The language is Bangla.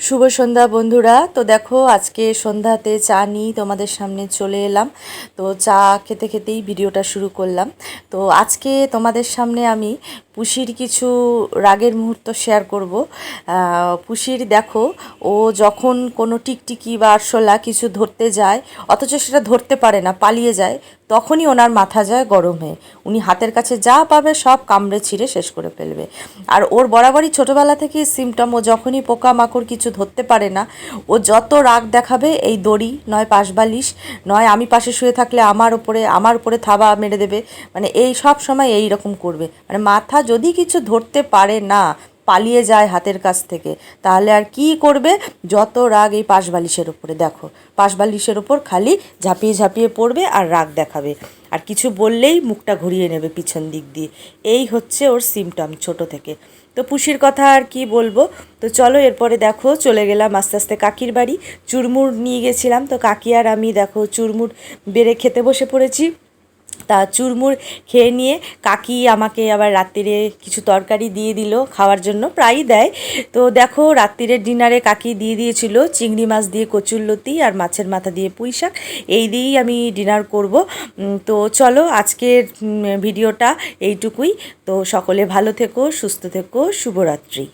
শুভ সন্ধ্যা বন্ধুরা। তো দেখো আজকে সন্ধ্যাতে চা নিয়ে তোমাদের সামনে চলে এলাম। তো চা খেতে খেতেই ভিডিওটা শুরু করলাম। তো আজকে তোমাদের সামনে আমি পুষির কিছু রাগের মুহূর্ত শেয়ার করব। পুষির দেখো, ও যখন কোনো টিকটিকি বা আরশোলা কিছু ধরতে যায়, অথচ সেটা ধরতে পারে না, পালিয়ে যায়, তখনই ওনার মাথা যায় গরম হয়ে। উনি হাতের কাছে যা পাবে সব কামড়ে ছিঁড়ে শেষ করে ফেলবে। আর ওর বরাবরই ছোটোবেলা থেকেই সিমটম, ও যখনই পোকামাকড় কিছু ধরতে পারে না, ও যত রাগ দেখাবে, এই দড়ি নয় পাশবালিশ, নয় আমি পাশে শুয়ে থাকলে আমার উপরে থাবা মেরে দেবে। মানে এই সব সময় এই রকম করবে। মানে মাথা যদি কিছু ধরতে পারে না, পালিয়ে যায় হাতের কাছ থেকে, তাহলে আর কি করবে? যত রাগ এই পাশবালিশের ওপরে, দেখো পাশবালিশের ওপর খালি ঝাঁপিয়ে ঝাঁপিয়ে পড়বে আর রাগ দেখাবে। আর কিছু বললেই মুখটা ঘুরিয়ে নেবে পিছন দিক দিয়ে। এই হচ্ছে ওর সিমটম ছোট থেকে। তো পুষির কথা আর কি বলবো। তো চলো এরপরে দেখো চলে গেলাম আস্তে আস্তে কাকির বাড়ি। চুরমুর নিয়ে গেছিলাম, তো কাকি আর আমি দেখো চুরমুর বেড়ে খেতে বসে পড়েছি। তা চুরমুর খেয়ে নিয়ে কাকি আমাকে আবার রাত্রিরে কিছু তরকারি দিয়ে দিল খাওয়ার জন্য, প্রায়ই দেয়। তো দেখো রাত্রিরের ডিনারে কাকি দিয়ে দিয়েছিল চিংড়ি মাছ দিয়ে কচুরলতি আর মাছের মাথা দিয়ে পুঁই শাক। এই দিয়েই আমি ডিনার করব। তো চলো আজকের ভিডিওটা এইটুকুই। তো সকলে ভালো থেকো, সুস্থ থেকো, শুভরাত্রি।